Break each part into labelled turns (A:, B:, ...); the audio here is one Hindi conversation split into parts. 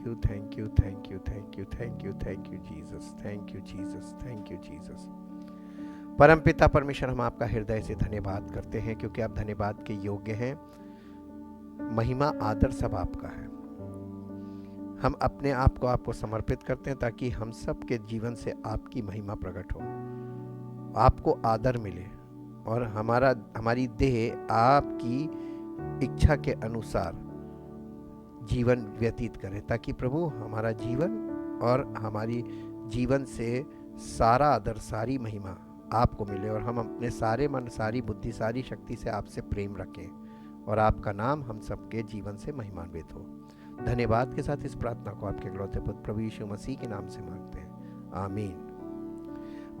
A: You, thank you, thank you, thank you, thank you, thank you Jesus, thank you Jesus, thank you Jesus. परमपिता परमेश्वर, हम आपका हृदय से धन्यवाद करते हैं क्योंकि आप धन्यवाद के योग्य हैं। महिमा आदर सब आपका है। हम अपने आप को आपको समर्पित करते हैं ताकि हम सब के जीवन से आपकी महिमा प्रकट हो, आपको आदर मिले और हमारी देह आपकी इच्छा के अनुसार जीवन व्यतीत करे, ताकि प्रभु हमारा जीवन और हमारी जीवन से सारा आदर, सारी महिमा आपको मिले और हम अपने सारे मन, सारी बुद्धि, सारी शक्ति से आपसे प्रेम रखें और आपका नाम हम सबके जीवन से महिमान्वित हो। धन्यवाद के साथ इस प्रार्थना को आपके इकलौते पुत्र प्रभु यीशु मसीह के नाम से मांगते हैं, आमीन।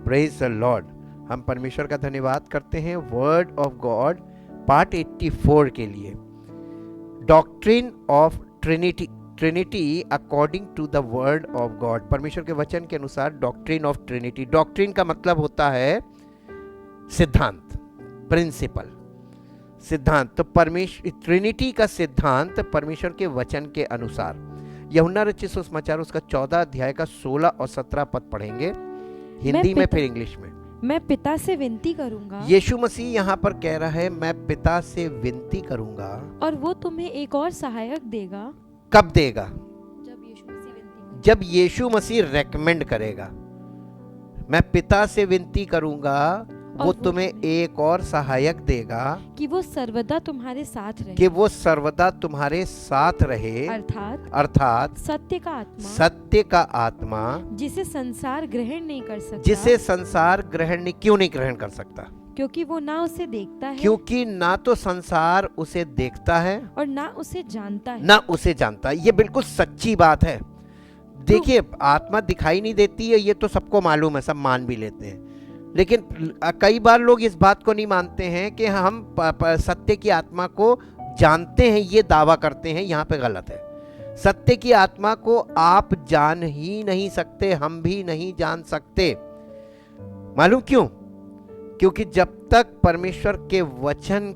A: Praise the Lord. हम परमेश्वर का धन्यवाद करते हैं वर्ड ऑफ गॉड पार्ट 84 के लिए, doctrine of Trinity according to the word of God. परमेश्वर के वचन के अनुसार डॉक्ट्रिन ऑफ ट्रिनिटी। डॉक्ट्रिन का मतलब होता है सिद्धांत, प्रिंसिपल, सिद्धांत। तो परमेश्वर ट्रिनिटी का सिद्धांत परमेश्वर के वचन के अनुसार। यूहन्ना रचित सुसमाचार उसका 14 अध्याय का 16 और 17 पद पढ़ेंगे, हिंदी में फिर इंग्लिश में।
B: मैं पिता से विनती करूंगा,
A: यीशु मसीह यहाँ पर कह रहा है मैं पिता से विनती करूंगा,
B: और वो तुम्हें एक और सहायक देगा।
A: कब देगा?
B: जब यीशु मसीह विनती करेगा,
A: जब यीशु मसीह रेकमेंड करेगा। मैं पिता से विनती करूंगा, वो तुम्हें एक और सहायक देगा
B: कि वो सर्वदा तुम्हारे साथ रहे,
A: कि वो सर्वदा तुम्हारे साथ रहे, अर्थात
B: सत्य का आत्मा,
A: सत्य का आत्मा,
B: जिसे संसार ग्रहण नहीं कर सकता,
A: जिसे संसार क्यों नहीं ग्रहण कर सकता?
B: क्योंकि वो ना उसे देखता है,
A: क्योंकि ना तो संसार उसे देखता है
B: और ना उसे जानता है,
A: ना उसे जानता है। ये बिल्कुल सच्ची बात है। देखिए, आत्मा दिखाई नहीं देती है, ये तो सबको मालूम है, सब मान भी लेते हैं। लेकिन कई बार लोग इस बात को नहीं मानते हैं कि हम सत्य की आत्मा को जानते हैं, ये दावा करते हैं। यहाँ पे गलत है। सत्य की आत्मा को आप जान ही नहीं सकते, हम भी नहीं जान सकते। मालूम क्यों? क्योंकि जब तक परमेश्वर के वचन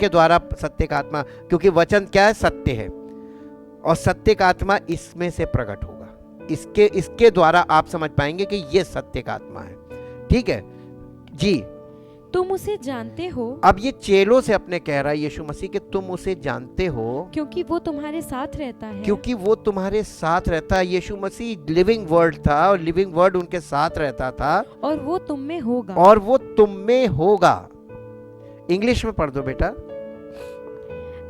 A: के द्वारा सत्य का आत्मा, क्योंकि वचन क्या है? सत्य है, और सत्य का आत्मा इसमें से प्रकट होगा। इसके द्वारा आप समझ पाएंगे कि ये सत्य का आत्मा है। ठीक है जी।
B: तुम उसे जानते हो।
A: अब ये चेलों से अपने कह रहा है यीशु मसीह कि तुम उसे जानते हो,
B: क्योंकि वो तुम्हारे साथ रहता है,
A: क्योंकि वो तुम्हारे साथ रहता है। यीशु मसीह लिविंग वर्ड था और लिविंग वर्ड उनके साथ रहता था,
B: और वो तुम में होगा,
A: और वो तुम में होगा। इंग्लिश में पढ़ दो बेटा।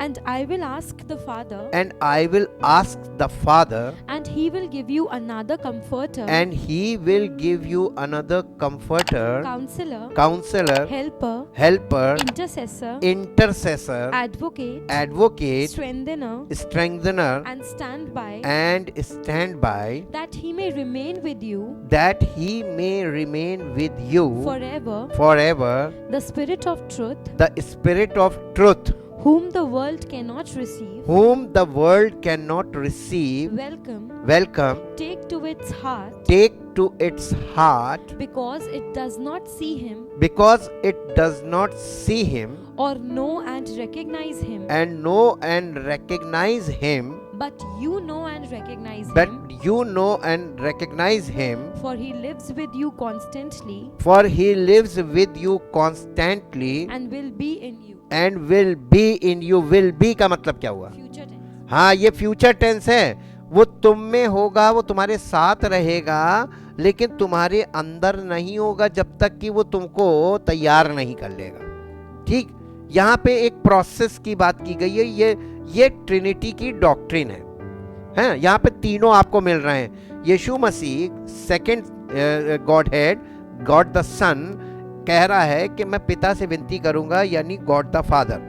B: And I will ask the Father,
A: And I will ask the Father,
B: and He will give you another Comforter,
A: and He will give you another Comforter, Counselor, Helper, Intercessor, Advocate, Strengthener,
B: and stand by, that He may remain with you,
A: forever,
B: the Spirit of
A: truth,
B: whom the world cannot receive, welcome, take to its heart, because it does not see him, or know and recognize him, but you know and recognize him, for he lives with you constantly, and will be in you। will be का मतलब क्या हुआ? Future tense.
A: हाँ, ये फ्यूचर टेंस है। वो तुम में होगा, वो तुम्हारे साथ रहेगा, लेकिन तुम्हारे अंदर नहीं होगा जब तक कि वो तुमको तैयार नहीं कर लेगा। ठीक, यहाँ पे एक प्रोसेस की बात की गई है। ये ट्रिनिटी की डॉक्ट्रिन है। यहाँ पे तीनों आपको मिल रहे हैं। यीशु मसीह second Godhead, God the son, कह रहा है कि मैं पिता से विनती करूंगा, यानी गॉड द फादर,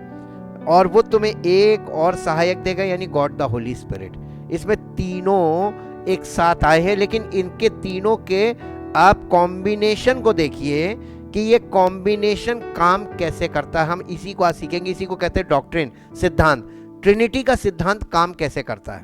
A: और वो तुम्हें एक और सहायक देगा, यानी गॉड द होली स्पिरिट। इसमें तीनों एक साथ आए हैं, लेकिन इनके तीनों के आप कॉम्बिनेशन को देखिए कि ये कॉम्बिनेशन काम कैसे करता है। हम इसी को आज सीखेंगे। इसी को कहते हैं डॉक्ट्रिन, सिद्धांत। ट्रिनिटी का सिद्धांत काम कैसे करता है।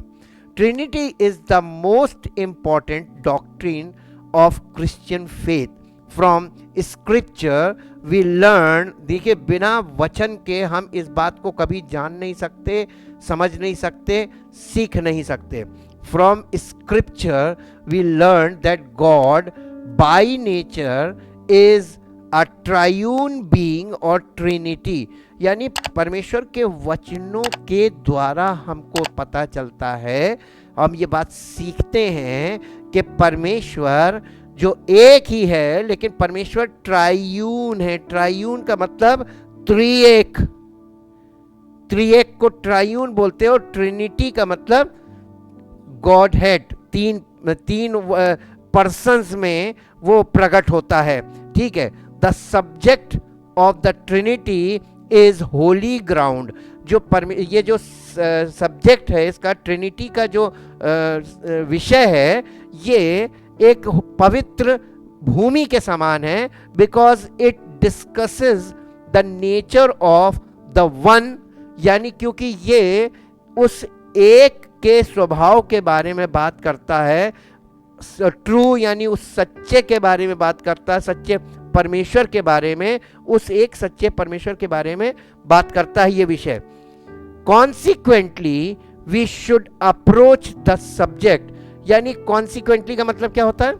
A: Trinity is the most important doctrine of Christian faith from scripture we learn. देखिए, बिना वचन के हम इस बात को कभी जान नहीं सकते, समझ नहीं सकते, सीख नहीं सकते। from scripture we learned that God by nature is a triune being or trinity. यानी परमेश्वर के वचनों के द्वारा हमको पता चलता है, हम ये बात सीखते हैं कि परमेश्वर जो एक ही है, लेकिन परमेश्वर ट्रायून है। ट्रायून का मतलब त्रिएक, त्रिएक को ट्रायून बोलते हैं। और ट्रिनिटी का मतलब गॉड हेड, तीन पर्सन्स में वो प्रकट होता है। ठीक है, the subject of the Trinity is Holi ground. जो ये जो सब्जेक्ट है इसका, ट्रिनिटी का जो विषय है, ये एक पवित्र भूमि के समान है, because it discusses the nature of the one. यानी क्योंकि ये उस एक के स्वभाव के बारे में बात करता है, ट्रू यानी उस सच्चे के बारे में बात करता है, सच्चे परमेश्वर के बारे में, उस एक सच्चे परमेश्वर के बारे में बात करता है ये विषय। Consequently we should approach the subject. यानी कॉन्सिक्वेंटली का मतलब क्या होता है?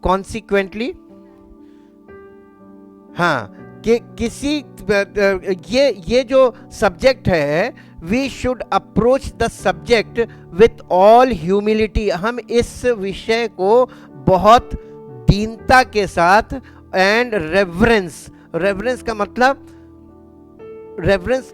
A: कॉन्सिक्वेंटली, हाँ, कि किसी ये जो सब्जेक्ट है, we should approach the subject with all humility. हम इस विषय को बहुत दीनता के साथ एंड रेवरेंस, रेवरेंस का मतलब रेवरेंस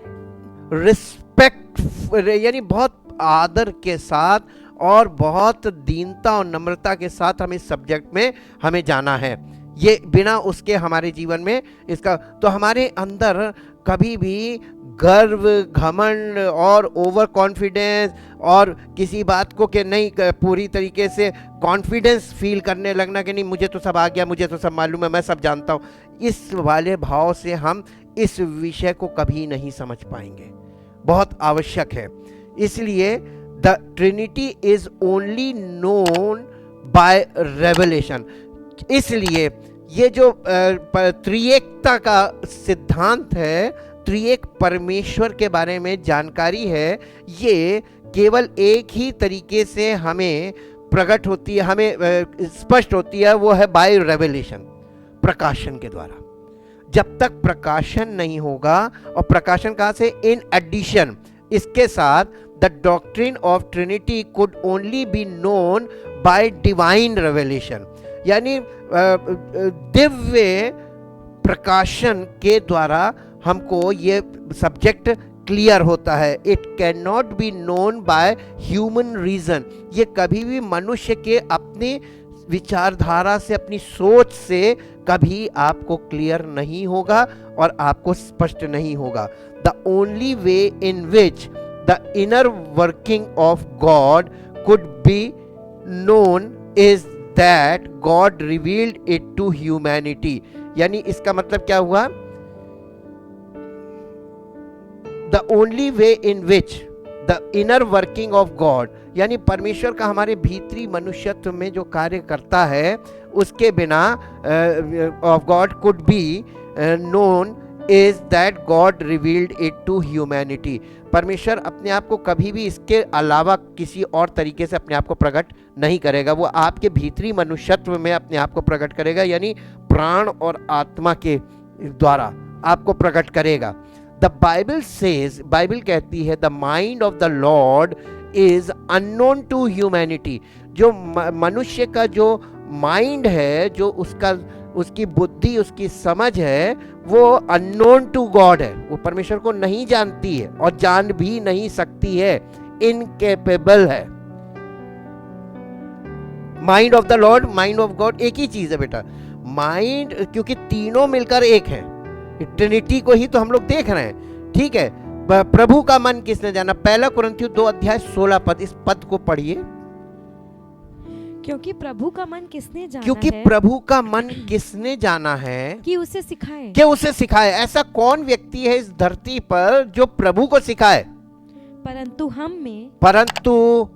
A: रिस्पेक्ट, यानी बहुत आदर के साथ और बहुत दीनता और नम्रता के साथ हम इस सब्जेक्ट में हमें जाना है। ये बिना उसके हमारे जीवन में इसका, तो हमारे अंदर कभी भी गर्व, घमंड और ओवर कॉन्फिडेंस और किसी बात को कि नहीं, पूरी तरीके से कॉन्फिडेंस फील करने लगना कि नहीं मुझे तो सब आ गया, मुझे तो सब मालूम है, मैं सब जानता हूँ, इस वाले भाव से हम इस विषय को कभी नहीं समझ पाएंगे। बहुत आवश्यक है। इसलिए the Trinity is only known by revelation. इसलिए ये जो त्रिएकता का सिद्धांत है, त्रिएक परमेश्वर के बारे में जानकारी है, ये केवल एक ही तरीके से हमें प्रकट होती है, हमें स्पष्ट होती है, वो है बाय रेवलेशन, प्रकाशन के द्वारा। जब तक प्रकाशन नहीं होगा, और प्रकाशन कहाँ से? इन एडिशन, इसके साथ the doctrine of Trinity could only B known bye divine revelation. यानी दिव्य प्रकाशन के द्वारा हमको ये सब्जेक्ट क्लियर होता है। It can not be known by human reason. ये कभी भी मनुष्य के अपनी विचारधारा से, अपनी सोच से कभी आपको क्लियर नहीं होगा और आपको स्पष्ट नहीं होगा। The only way in which the inner working of God could be known is that God revealed it to humanity. यानी इसका मतलब क्या हुआ? The only way in which the inner working of God, यानी परमेश्वर का हमारे भीतरी मनुष्यत्व में जो कार्य करता है, उसके बिना of God could be known is that God revealed it to humanity. परमेश्वर अपने आप को कभी भी इसके अलावा किसी और तरीके से अपने आप को प्रकट नहीं करेगा। वो आपके भीतरी मनुष्यत्व में अपने आप को प्रकट करेगा, यानी प्राण और आत्मा के द्वारा आपको प्रकट करेगा। द बाइबल सेज, बाइबल कहती है, the mind of the Lord is unknown to humanity. जो मनुष्य का जो माइंड है, जो उसकी बुद्धि, उसकी समझ है, वो अननोन टू गॉड है, वो परमेश्वर को नहीं जानती है और जान भी नहीं सकती है, इनकेपेबल है। Mind of the Lord, mind of God एक ही चीज है बेटा। माइंड, क्योंकि तीनों मिलकर एक है, ट्रिनिटी को ही तो हम लोग देख रहे हैं। ठीक है, प्रभु का मन किसने जाना? 1 कुरिन्थियों 2:16 पद, इस पद को पढ़िए।
B: क्योंकि प्रभु का मन किसने जाना
A: क्योंकि
B: है,
A: प्रभु का मन किसने जाना है
B: कि उसे सिखाए।
A: कि उसे सिखाए। ऐसा कौन व्यक्ति है इस धरती पर जो प्रभु को सिखाए?
B: परंतु हम में,
A: परंतु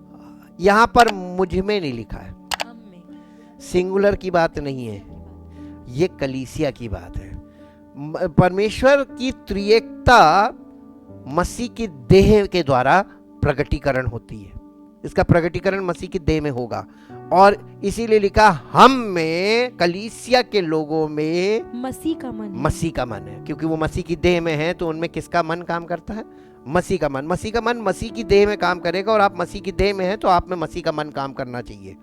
A: यहाँ पर मुझ में नहीं लिखा है,
B: हम में।
A: सिंगुलर की बात नहीं है, ये कलीसिया की बात है। परमेश्वर की त्रिएकता मसीह की देह के द्वारा प्रकटीकरण होती है। इसका प्रकटीकरण मसीह की देह में होगा। और इसीलिए लिखा हम में, कलीसिया के लोगों में
B: मसीह का मन है,
A: क्योंकि वो मसीह की देह में है। तो उनमें किसका मन काम करता है? मसीह का मन। मसीह का मन मसीह की देह में काम करेगा, और आप मसीह की देह में हैं तो आप में मसीह का मन काम करना चाहिए।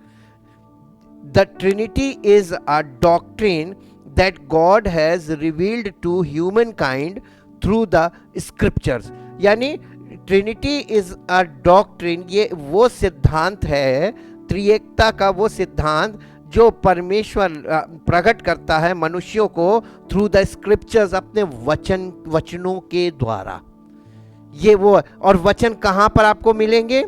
A: The Trinity is a doctrine that God has revealed to humankind through the scriptures. यानी ट्रिनिटी इज अ डॉक्ट्रिन, ये वो सिद्धांत है, त्रिएकता का वो सिद्धांत जो परमेश्वर प्रकट करता है मनुष्यों को थ्रू द स्क्रिप्चर्स, अपने वचनों के द्वारा। ये वो, और वचन कहाँ पर आपको मिलेंगे?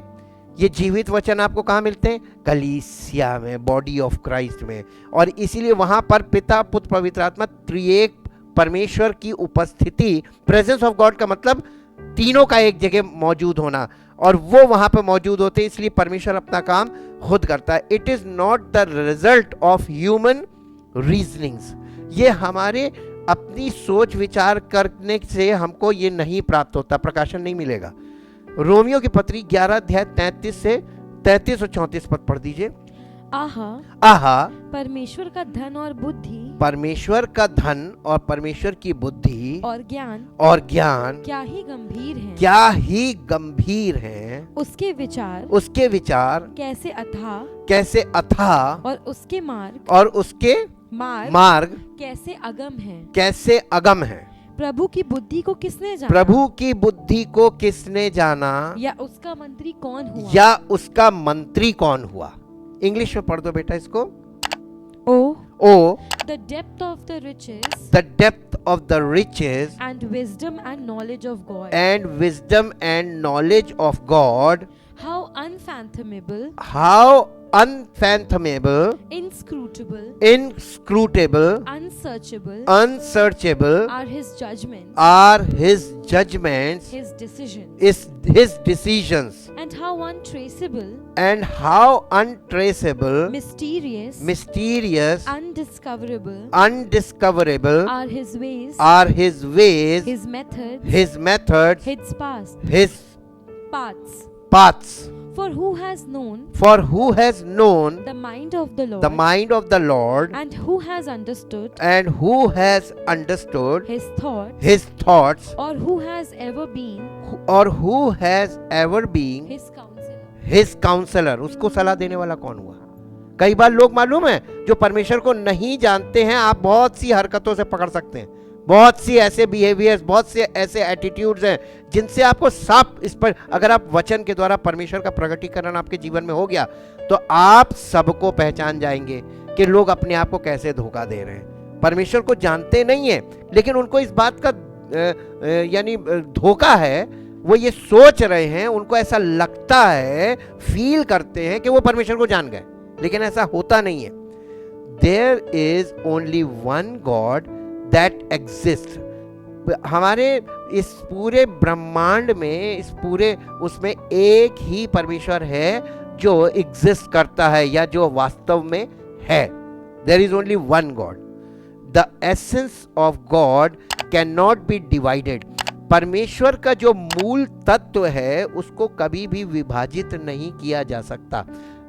A: ये जीवित वचन आपको कहाँ मिलते हैं? कलीसिया में, बॉडी ऑफ क्राइस्ट में। और इसीलिए वहां पर पिता, पुत्र, पवित्र आत्मा, त्रिएक परमेश्वर की उपस्थिति, प्रेजेंस ऑफ गॉड का मतलब तीनों का एक जगह मौजूद होना, और वो वहां पर मौजूद होते हैं, इसलिए परमेश्वर अपना काम खुद करता है। It is not the result of human reasonings. ये हमारे अपनी सोच विचार करने से हमको ये नहीं प्राप्त होता, प्रकाशन नहीं मिलेगा। रोमियो की पत्री 11 अध्याय 33 से 33 और 34 पद पढ़ दीजिए।
B: आहा परमेश्वर का धन और बुद्धि,
A: परमेश्वर का धन और परमेश्वर की बुद्धि
B: और ज्ञान
A: क्या ही गंभीर हैं,
B: उसके विचार
A: कैसे अथाह
B: और उसके मार्ग
A: कैसे अगम है।
B: प्रभु की बुद्धि को किसने जाना, या उसका मंत्री कौन हुआ।
A: इंग्लिश में पढ़ दो बेटा इसको।
B: the depth of the riches and wisdom and knowledge of God, how unfathomable, inscrutable, unsearchable are his judgments, his decisions, and how untraceable, mysterious, undiscoverable are his ways, his methods, his paths. For who has known the mind of the Lord, and who has understood his thoughts, or who has ever been
A: his counselor। उसको सलाह देने वाला कौन हुआ? कई बार लोग मालूम है जो परमेश्वर को नहीं जानते हैं, आप बहुत सी हरकतों से पकड़ सकते हैं, बहुत सी ऐसे बिहेवियर्स, बहुत से ऐसे एटीट्यूड्स हैं जिनसे आपको साफ, इस पर अगर आप वचन के द्वारा परमेश्वर का प्रकटीकरण आपके जीवन में हो गया तो आप सबको पहचान जाएंगे कि लोग अपने आप को कैसे धोखा दे रहे हैं। परमेश्वर को जानते नहीं है, लेकिन उनको इस बात का यानी धोखा है, वो ये सोच रहे हैं, उनको ऐसा लगता है, फील करते हैं कि वो परमेश्वर को जान गए, लेकिन ऐसा होता नहीं है। There is only one God that exist. हमारे इस पूरे ब्रह्मांड में, इस पूरे उसमें एक ही परमेश्वर है जो एग्जिस्ट करता है, या जो वास्तव में है। There is only one God. The essence of God can not be divided. परमेश्वर का जो मूल तत्व है उसको कभी भी विभाजित नहीं किया जा सकता।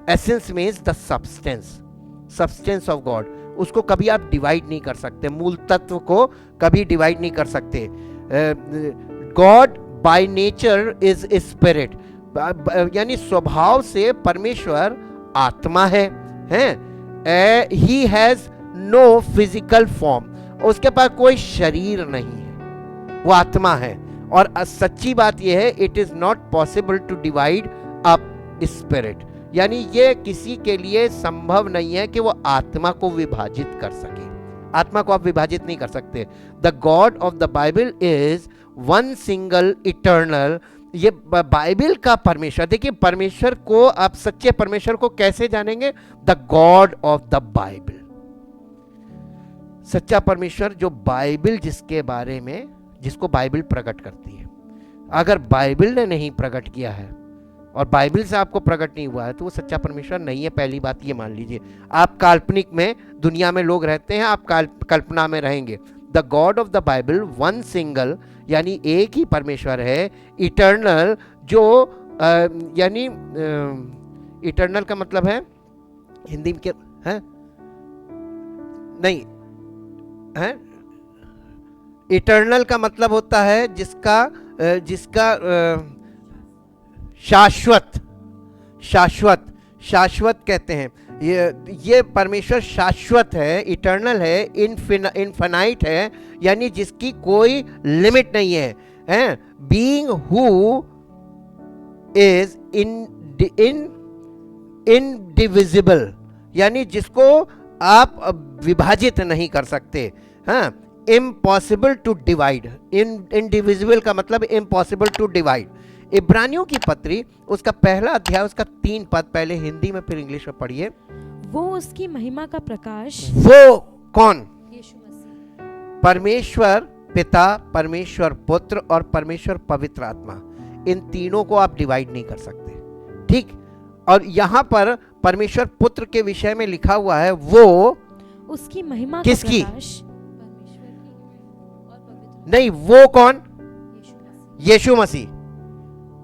A: Essence means the substance of God, उसको कभी आप डिवाइड नहीं कर सकते, मूल तत्व को कभी डिवाइड नहीं कर सकते। God by nature is spirit, यानी स्वभाव से परमेश्वर आत्मा है। He has no physical form, उसके पास कोई शरीर नहीं है, वो आत्मा है। और सच्ची बात यह है, it is not possible to divide up spirit, यानी ये किसी के लिए संभव नहीं है कि वो आत्मा को विभाजित कर सके। आत्मा को आप विभाजित नहीं कर सकते। The God of the Bible is one single eternal. ये बाइबल का परमेश्वर, देखिए परमेश्वर को आप सच्चे परमेश्वर को कैसे जानेंगे? The God of the Bible, सच्चा परमेश्वर जो बाइबल, जिसके बारे में, जिसको बाइबल प्रकट करती है। अगर बाइबल ने नहीं प्रकट किया है और बाइबल से आपको प्रकट नहीं हुआ है तो वो सच्चा परमेश्वर नहीं है। पहली बात ये मान लीजिए। आप काल्पनिक में, दुनिया में लोग रहते हैं, आप कल्पना में रहेंगे। The God of the Bible one single, यानी एक ही परमेश्वर है, इटर्नल, जो यानी इटर्नल का मतलब है हिंदी में क्या है, नहीं है, इटर्नल का मतलब होता है जिसका शाश्वत, शाश्वत, शाश्वत कहते हैं। ये परमेश्वर शाश्वत है, इटर्नल है, इनफिनाइट है, यानी जिसकी कोई लिमिट नहीं है, बीइंग हु इज इनडिविजिबल, यानी जिसको आप विभाजित नहीं कर सकते। हाँ, इम्पॉसिबल टू डिवाइड, इनडिविजिबल का मतलब इम्पॉसिबल टू डिवाइड। इब्रानियों की पत्री उसका पहला अध्याय उसका 3 पद, पहले हिंदी में फिर इंग्लिश में पढ़िए।
B: वो उसकी महिमा का प्रकाश,
A: वो कौन?
B: यीशु मसीह।
A: परमेश्वर पिता, परमेश्वर पुत्र और परमेश्वर पवित्र आत्मा, इन तीनों को आप डिवाइड नहीं कर सकते, ठीक। और यहाँ पर परमेश्वर पुत्र के विषय में लिखा हुआ है वो
B: उसकी महिमा
A: किसकी?
B: का प्रकाश, परमेश्वर की और पवित्र,
A: नहीं, वो कौन?
B: यीशु मसीह।
A: यीशु मसीह।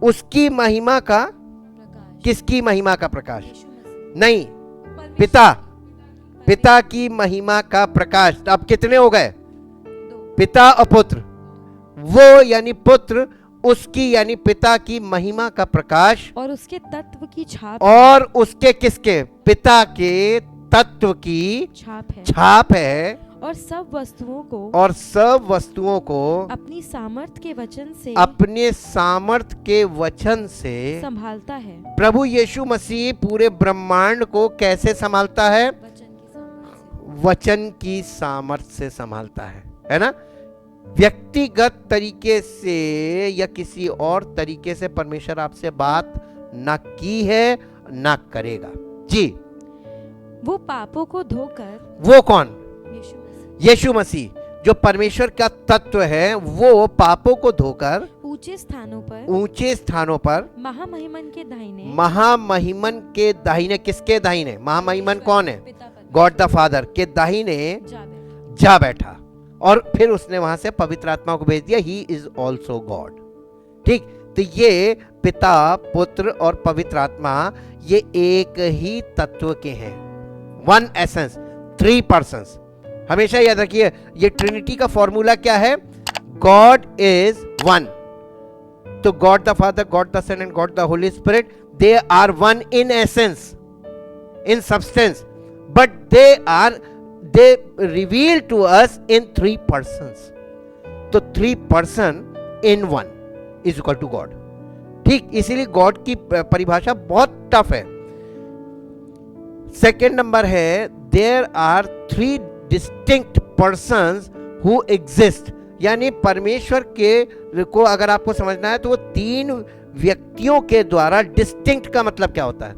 A: उसकी महिमा का,
B: प्रकाश,
A: किसकी महिमा का प्रकाश?
B: यीशु मसीह।
A: नहीं,
B: परमेश्वर-
A: पिता, पिता की महिमा का प्रकाश। अब कितने हो गए?
B: 2।
A: पिता और पुत्र। वो यानी पुत्र, उसकी यानी पिता की महिमा का प्रकाश,
B: और उसके तत्व की छाप,
A: और उसके किसके? पिता के तत्व की
B: छाप है,
A: छाप है,
B: और सब वस्तुओं को,
A: और सब वस्तुओं को
B: अपनी सामर्थ के वचन से,
A: अपने सामर्थ के वचन से
B: संभालता है।
A: प्रभु यीशु मसीह पूरे ब्रह्मांड को कैसे संभालता है? वचन की सामर्थ से संभालता है ना। व्यक्तिगत तरीके से या किसी और तरीके से परमेश्वर आपसे बात ना की है, ना करेगा। जी,
B: वो पापों को धोकर,
A: वो कौन?
B: यीशु मसीह,
A: यीशु मसीह, जो परमेश्वर का तत्व है, वो पापों को धोकर
B: ऊंचे स्थानों पर महामहिमन के दाहिने,
A: महामहिमन के दाहिने, किसके दाहिने? महामहिमन कौन है?
B: पिता पर
A: गॉड द फादर के दाहिने जा बैठा, और फिर उसने वहां से पवित्र आत्मा को भेज दिया। ही इज ऑल्सो गॉड, ठीक। तो ये पिता, पुत्र और पवित्र आत्मा, ये एक ही तत्व के हैं, वन एसेंस, 3 पर्सन्स। हमेशा याद रखिए, ये ट्रिनिटी का फॉर्मूला क्या है? God is one. तो God the father, God the son and God the Holi spirit, they are one in essence, in substance, but they reveal to us in 3 persons. तो 3 person in 1 is equal to God, ठीक। इसीलिए गॉड की परिभाषा बहुत टफ है। सेकेंड नंबर है, there are 3 distinct persons who exist, यानी परमेश्वर के को अगर आपको समझना है तो वो 3 व्यक्तियों के द्वारा, डिस्टिंक्ट का मतलब क्या होता है?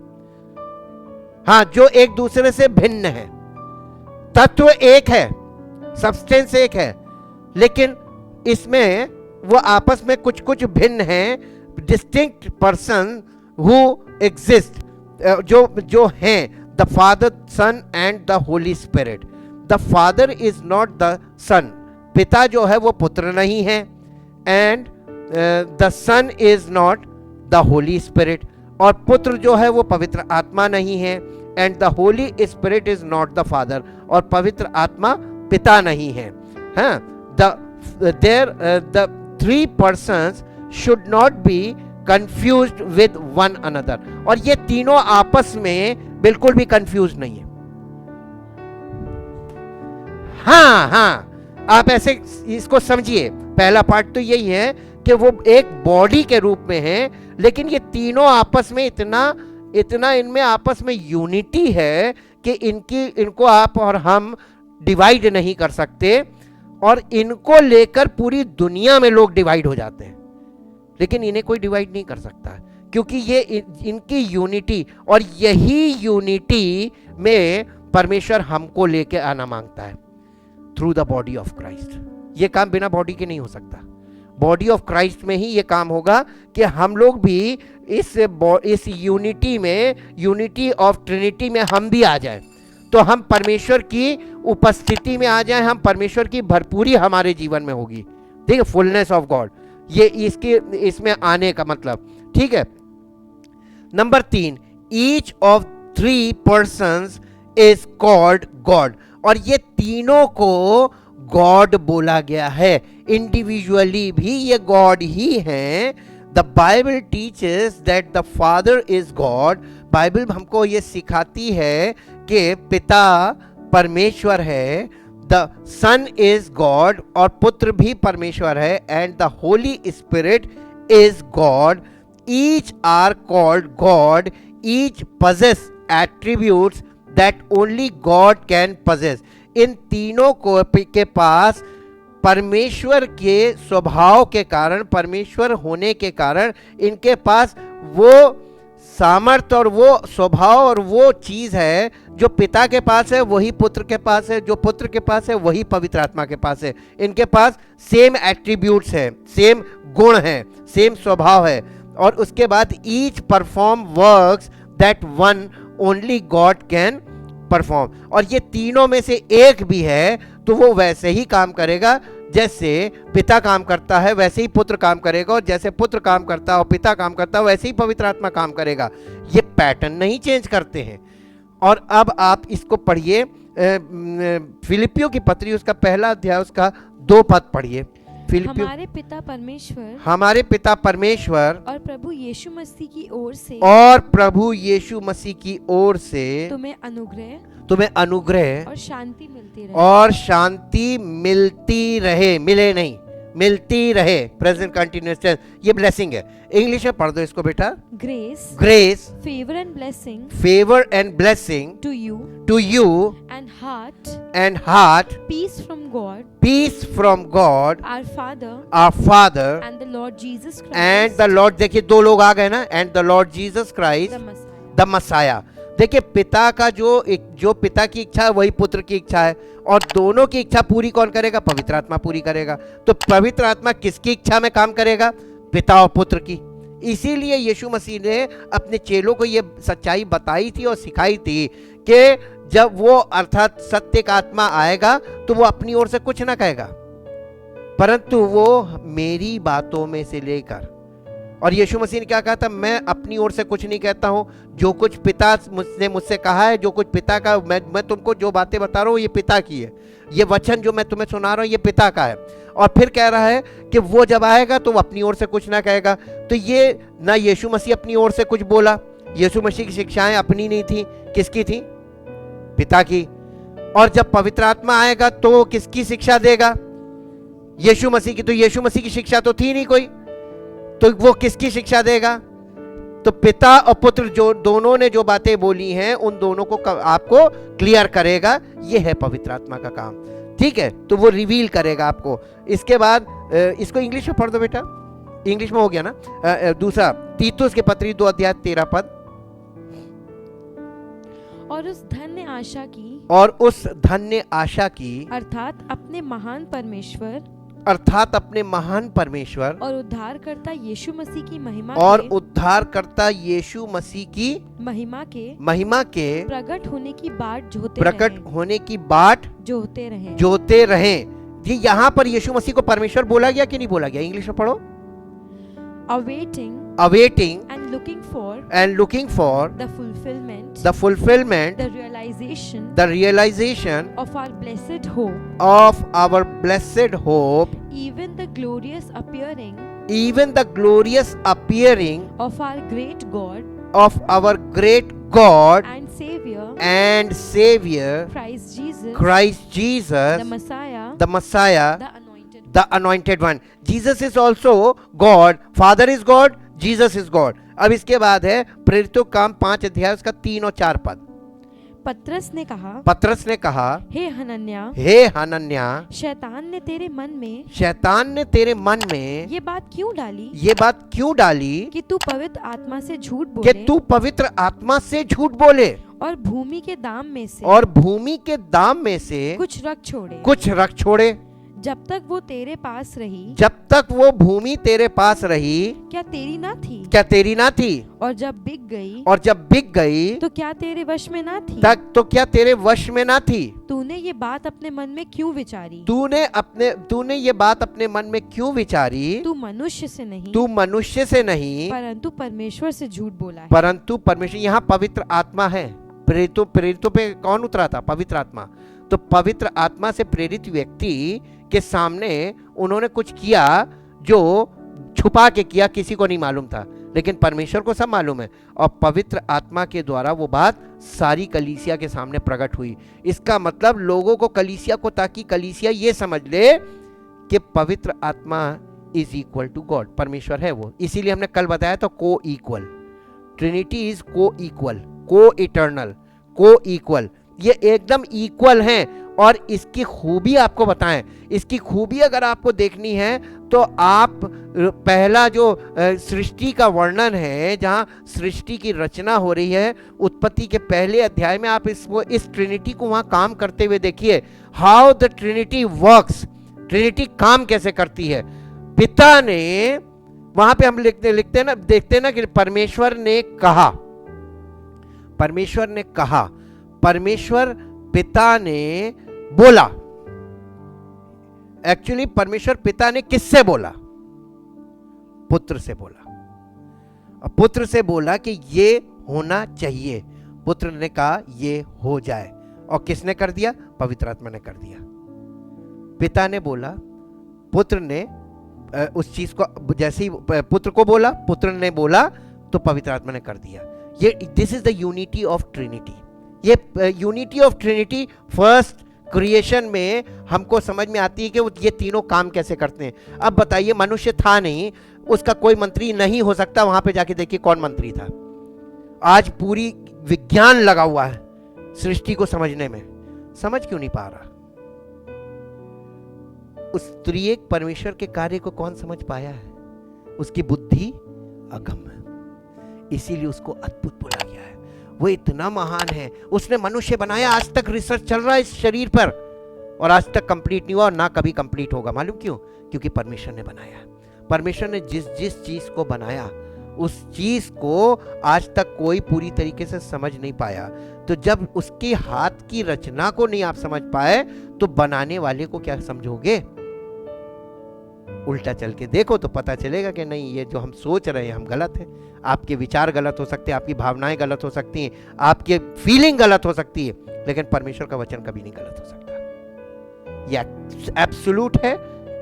A: हाँ, जो एक दूसरे से भिन्न है। तत्व एक है, सब्सटेंस एक है, लेकिन इसमें वो आपस में कुछ कुछ भिन्न हैं। डिस्टिंक्ट पर्सन हु एग्जिस्ट, जो हैं, the father, son and the Holi spirit. The father is not the son, पिता जो है वो पुत्र नहीं है, and the son is not the Holi spirit, और पुत्र जो है वो पवित्र आत्मा नहीं है, and the Holi spirit is not the father, और पवित्र आत्मा पिता नहीं है। हाँ, the 3 persons should not be confused with one another, और ये तीनों आपस में बिल्कुल भी कंफ्यूज नहीं है। हाँ, आप ऐसे इसको समझिए। पहला पार्ट तो यही है कि वो एक बॉडी के रूप में है, लेकिन ये तीनों आपस में इतना इनमें आपस में यूनिटी है कि इनको आप और हम डिवाइड नहीं कर सकते, और इनको लेकर पूरी दुनिया में लोग डिवाइड हो जाते हैं, लेकिन इन्हें कोई डिवाइड नहीं कर सकता, क्योंकि ये इनकी यूनिटी, और यही यूनिटी में परमेश्वर हमको लेके आना मांगता है through the body of Christ. ये काम बिना बॉडी के नहीं हो सकता। बॉडी ऑफ क्राइस्ट में ही ये काम होगा कि हम लोग भी इस यूनिटी में, यूनिटी ऑफ ट्रिनिटी में हम भी आ जाएं, तो हम परमेश्वर की उपस्थिति में आ जाएं, हम परमेश्वर की भरपूरी हमारे जीवन में होगी, ठीक है। फुलनेस ऑफ गॉड, ये इसमें आने का मतलब, ठीक है। Number 3, each of 3 persons is called God, और ये तीनों को गॉड बोला गया है, इंडिविजुअली भी ये गॉड ही हैं। The Bible teaches that the father is God, Bible हमको ये सिखाती है कि पिता परमेश्वर है, द सन इज गॉड, और पुत्र भी परमेश्वर है, and the Holi spirit is God. Each are called God, each possess attributes that only God can possess। इन तीनों को के पास परमेश्वर के स्वभाव के कारण, परमेश्वर होने के कारण इनके पास वो सामर्थ्य और वो स्वभाव और वो चीज है जो पिता के पास है, वही पुत्र के पास है, जो पुत्र के पास है वही पवित्र आत्मा के पास है। इनके पास सेम एट्रीब्यूट्स है, सेम गुण है, सेम स्वभाव है। और उसके बाद each perform works that one only God can perform, और ये तीनों में से एक भी है तो वो वैसे ही काम करेगा जैसे पिता काम करता है, वैसे ही पुत्र काम करेगा, और जैसे पुत्र काम करता है और पिता काम करता है वैसे ही पवित्र आत्मा काम करेगा। ये पैटर्न नहीं चेंज करते हैं। और अब आप इसको पढ़िए, फिलिपियों की पत्री उसका पहला अध्याय उसका 2 पद पढ़िए।
B: हमारे पिता परमेश्वर,
A: हमारे पिता परमेश्वर
B: और प्रभु यीशु मसीह की ओर से,
A: और प्रभु यीशु मसीह की ओर से
B: तुम्हें
A: अनुग्रह
B: और शांति मिलती रहे,
A: और शांति मिलती रहे, मिले नहीं, मिलती रहे, प्रेजेंट कंटिन्यूअस टेंस, ये ब्लेसिंग है। इंग्लिश में पढ़ दो इसको बेटा। Grace,
B: favour and
A: blessing
B: to you and
A: heart,
B: peace
A: from God
B: our Father
A: and the Lord Jesus Christ,
B: and
A: the Lord, देखिए 2 लोग आ गए ना, and the Lord Jesus Christ the Messiah. देखिए पिता का जो पिता की इच्छा है वही पुत्र की इच्छा है, और दोनों की इच्छा पूरी कौन करेगा? पवित्र आत्मा पूरी करेगा। तो पवित्र आत्मा किसकी इच्छा में काम करेगा? पिता और पुत्र की। इसीलिए यीशु मसीह ने अपने चेलों को ये सच्चाई बताई थी और सिखाई थी कि जब वो अर्थात सत्य का आत्मा आएगा तो वो अपनी ओर से कुछ ना कहेगा, परंतु वो मेरी बातों में से लेकर, और यीशु मसीह ने क्या कहा था? मैं अपनी ओर से कुछ नहीं कहता हूं, जो कुछ पिता ने मुझसे कहा है, जो कुछ पिता का, मैं तुमको जो बातें बता रहा हूं ये पिता की है, ये वचन जो मैं तुम्हें सुना रहा हूं ये पिता का है। और फिर कह रहा है कि वो जब आएगा तो वो अपनी ओर से कुछ ना कहेगा। तो ये ना यीशु मसीह अपनी ओर से कुछ बोला, यीशु मसीह की शिक्षाएं अपनी नहीं थी, किसकी थी? पिता की। और जब पवित्र आत्मा आएगा तो किसकी शिक्षा देगा? यीशु मसीह की। तो यीशु मसीह की शिक्षा तो थी नहीं कोई, तो वो किसकी शिक्षा देगा? तो पिता और पुत्र जो दोनों ने जो बातें बोली हैं उन दोनों को आपको क्लियर करेगा। ये है पवित्र आत्मा का काम, ठीक है? तो वो रिवील करेगा आपको। इसके बाद इसको इंग्लिश में पढ़ दो बेटा, इंग्लिश में हो गया ना। दूसरा तीतुस के पत्री 2 अध्याय 13 पद।
B: और उस धन्य आशा की
A: अर्थात अपने महान परमेश्वर
B: और उद्धारकर्ता यीशु मसीह की महिमा के प्रकट होने की बाट
A: जोते रहे। जी यहाँ पर यीशु मसीह को परमेश्वर बोला गया कि नहीं बोला गया? इंग्लिश में पढ़ो। awaiting
B: and
A: looking for
B: the fulfillment
A: the realization
B: of our blessed hope, even the glorious appearing of our great God and Savior
A: Christ Jesus
B: the Messiah,
A: the anointed one. Jesus is also God, Father is God, Jesus is God. अब इसके बाद है प्रेरितों काम 5 अध्याय उसका 3 और 4 पद।
B: पतरस ने कहा, हे हनन्या, शैतान ने तेरे मन में ये बात क्यों डाली कि तू पवित्र आत्मा से झूठ बोले और भूमि के दाम में से कुछ रख छोड़े, जब तक वो तेरे पास रही,
A: जब तक वो भूमि तेरे पास रही,
B: क्या तेरी ना थी?
A: क्या तेरी ना थी?
B: और जब बिक गई,
A: और जब बिक गई,
B: तो क्या तेरे वश में ना थी?
A: तक तो क्या तेरे वश में ना थी?
B: तूने ये बात अपने मन में क्यों विचारी?
A: तूने ये बात अपने मन में क्यों विचारी?
B: तू मनुष्य से नहीं,
A: तू मनुष्य से नहीं,
B: परंतु परमेश्वर से झूठ बोला है।
A: परंतु परमेश्वर, यहाँ पवित्र आत्मा है। प्रेरितों पे कौन उतरा था? पवित्र आत्मा। तो पवित्र आत्मा से प्रेरित व्यक्ति के सामने उन्होंने कुछ किया जो छुपा के किया, किसी को नहीं मालूम था, लेकिन परमेश्वर को सब मालूम है। और पवित्र आत्मा के द्वारा वो बात सारी कलीसिया के सामने प्रकट हुई। इसका मतलब लोगों को, कलीसिया को, ताकि कलीसिया ये समझ ले कि पवित्र आत्मा इज इक्वल टू गॉड, परमेश्वर है वो। इसीलिए हमने कल बताया था को इक्वल, ट्रिनिटी इज को इक्वल, को इटर्नल, को इक्वल, ये एकदम इक्वल हैं। और इसकी खूबी आपको बताएं, इसकी खूबी अगर आपको देखनी है तो आप पहला जो सृष्टि का वर्णन है, जहां सृष्टि की रचना हो रही है, उत्पत्ति के पहले अध्याय में आप इस ट्रिनिटी को वहां काम करते हुए देखिए। How the Trinity works, Trinity काम कैसे करती है। पिता ने, वहां पे हम लिखते हैं ना, देखते हैं ना कि परमेश्वर ने कहा, परमेश्वर ने कहा, परमेश्वर पिता ने बोला। एक्चुअली परमेश्वर पिता ने किससे बोला? पुत्र से बोला। पुत्र से बोला कि ये होना चाहिए। पुत्र ने कहा ये हो जाए, और किसने कर दिया? पवित्र आत्मा ने कर दिया। पिता ने बोला, पुत्र ने उस चीज को, जैसे ही पुत्र को बोला, पुत्र ने बोला, तो पवित्र आत्मा ने कर दिया। ये this is the unity of trinity. ये unity of trinity first creation में हमको समझ में आती है कि ये तीनों काम कैसे करते हैं। अब बताइए, मनुष्य था नहीं, उसका कोई मंत्री नहीं हो सकता। वहां पे जाके देखिए कौन मंत्री था। आज पूरी विज्ञान लगा हुआ है सृष्टि को समझने में, समझ क्यों नहीं पा रहा? उस त्रिएक परमेश्वर के कार्य को कौन समझ पाया है? उसकी बुद्धि अगम है, इसीलिए उसको अद्भुत बोला गया है। वो इतना महान है, उसने मनुष्य बनाया। आज तक रिसर्च चल रहा है इस शरीर पर, और आज तक कंप्लीट नहीं हुआ और ना कभी कंप्लीट होगा। मालूम क्यों? क्योंकि परमेश्वर ने बनाया। परमेश्वर ने जिस चीज को बनाया, उस चीज को आज तक कोई पूरी तरीके से समझ नहीं पाया। तो जब उसके हाथ की रचना को नहीं आप समझ पाए, तो बनाने वाले को क्या समझोगे? उल्टा चल के देखो तो पता चलेगा कि नहीं, ये जो हम सोच रहे हैं हम गलत है। आपके विचार गलत हो सकते हैं, आपकी भावनाएं गलत हो सकती हैं, आपके फीलिंग गलत हो सकती है, लेकिन परमेश्वर का वचन कभी नहीं गलत हो सकता। ये एब्सोल्यूट है,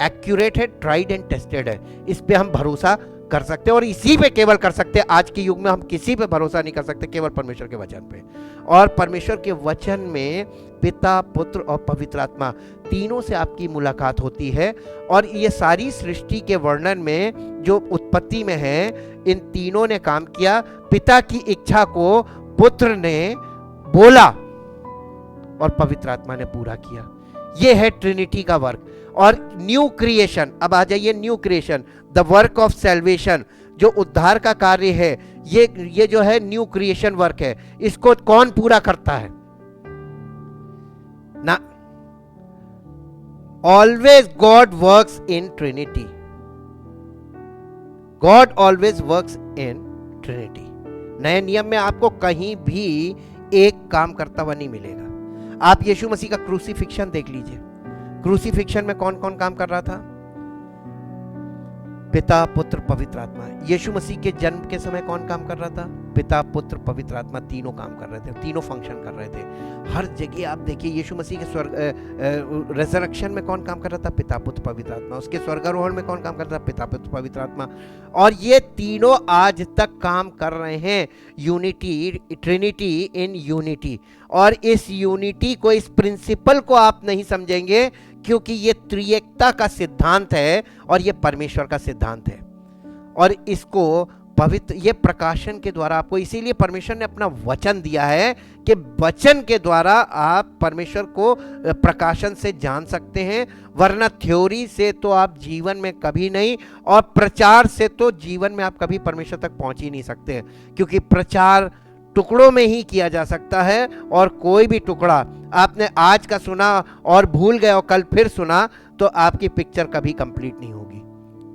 A: एक्यूरेट है, ट्राइड एंड टेस्टेड है। इस पे हम भरोसा कर सकते हैं, और इसी पे केवल कर सकते हैं। आज के युग में हम किसी पे भरोसा नहीं कर सकते, केवल परमेश्वर के वचन पे। और परमेश्वर के वचन में पिता, पुत्र और पवित्र आत्मा तीनों से आपकी मुलाकात होती है। और ये सारी सृष्टि के वर्णन में जो उत्पत्ति में है, इन तीनों ने काम किया। पिता की इच्छा को पुत्र ने बोला और पवित्र आत्मा ने पूरा किया। ये है ट्रिनिटी का वर्क। और न्यू क्रिएशन, अब आ जाइए new creation, the work of salvation, जो उद्धार का कार्य है, ये जो है न्यू क्रिएशन वर्क है। इसको कौन पूरा करता है ना? Always God works in Trinity, God always works in Trinity. नए नियम में आपको कहीं भी एक काम करता हुआ नहीं मिलेगा। आप यीशु मसीह का क्रूसीफिक्शन देख लीजिए। क्रूसीफिक्शन में कौन कौन काम कर रहा था? पिता, पुत्र, पवित्र आत्मा। यीशु मसीह के जन्म के समय कौन काम कर रहा था? पिता, पुत्र, पवित्र आत्मा, तीनों काम कर रहे थे, तीनों फंक्शन कर रहे थे। हर जगह आप देखिए, यीशु मसीह के स्वर्ग रिजरेक्शन में कौन काम कर रहा था? पिता, पुत्र, पवित्र आत्मा। उसके स्वर्गारोहण में कौन काम कर रहा था? पिता, पुत्र, पवित्र आत्मा। और ये तीनों आज तक काम कर रहे हैं, यूनिटी, ट्रिनिटी इन यूनिटी। और इस यूनिटी को, इस प्रिंसिपल को आप नहीं समझेंगे, क्योंकि ये त्रिएकता का सिद्धांत है और ये परमेश्वर का सिद्धांत है। और इसको पवित्र, ये प्रकाशन के द्वारा आपको, इसीलिए परमेश्वर ने अपना वचन दिया है कि वचन के द्वारा आप परमेश्वर को प्रकाशन से जान सकते हैं। वरना थ्योरी से तो आप जीवन में कभी नहीं, और प्रचार से तो जीवन में आप कभी परमेश्वर तक पहुंच ही नहीं सकते हैं। क्योंकि प्रचार टुकड़ों में ही किया जा सकता है, और कोई भी टुकड़ा आपने आज का सुना और भूल गए और कल फिर सुना तो आपकी पिक्चर कभी कंप्लीट नहीं होगी।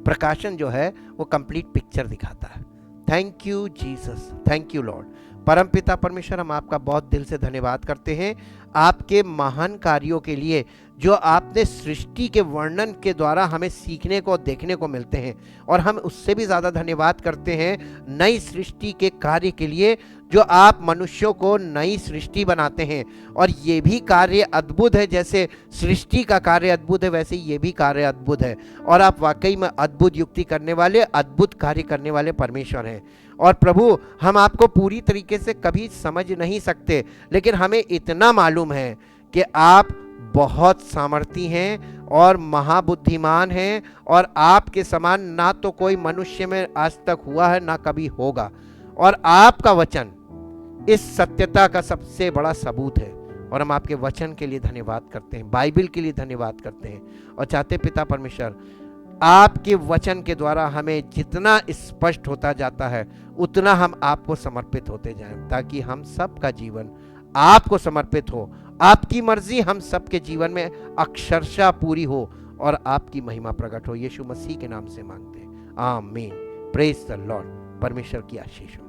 A: प्रकाशन जो है वो कंप्लीट पिक्चर दिखाता है। Thank you Jesus, thank you Lord. परमपिता परमेश्वर, हम आपका बहुत दिल से धन्यवाद करते हैं आपके महान कार्यों के लिए जो आपने सृष्टि के वर्णन के द्वारा हमें सीखने को देखने को मिलते हैं। और हम उससे भी ज़्यादा धन्यवाद करते हैं नई सृष्टि के कार्य के लिए जो आप मनुष्यों को नई सृष्टि बनाते हैं। और ये भी कार्य अद्भुत है, जैसे सृष्टि का कार्य अद्भुत है वैसे ये भी कार्य अद्भुत है। और आप वाकई में अद्भुत युक्ति करने वाले, अद्भुत कार्य करने वाले परमेश्वर हैं। और प्रभु, हम आपको पूरी तरीके से कभी समझ नहीं सकते, लेकिन हमें इतना मालूम है कि आप बहुत सामर्थी हैं और महाबुद्धिमान हैं, और आपके समान ना तो कोई मनुष्य में आज तक हुआ है ना कभी होगा। और आपका वचन इस सत्यता का सबसे बड़ा सबूत है। और हम आपके वचन के लिए धन्यवाद करते हैं, बाइबल के लिए धन्यवाद करते हैं, और चाहते पिता परमेश्वर आपके वचन के द्वारा हमें जितना स्पष्ट होता जाता है उतना हम आपको समर्पित होते जाएं, ताकि हम सबका जीवन आपको समर्पित हो, आपकी मर्जी हम सबके जीवन में अक्षरशः पूरी हो और आपकी महिमा प्रकट हो। यीशु मसीह के नाम से मांगते हैं, आमीन। Praise the Lord. परमेश्वर की आशीष हो।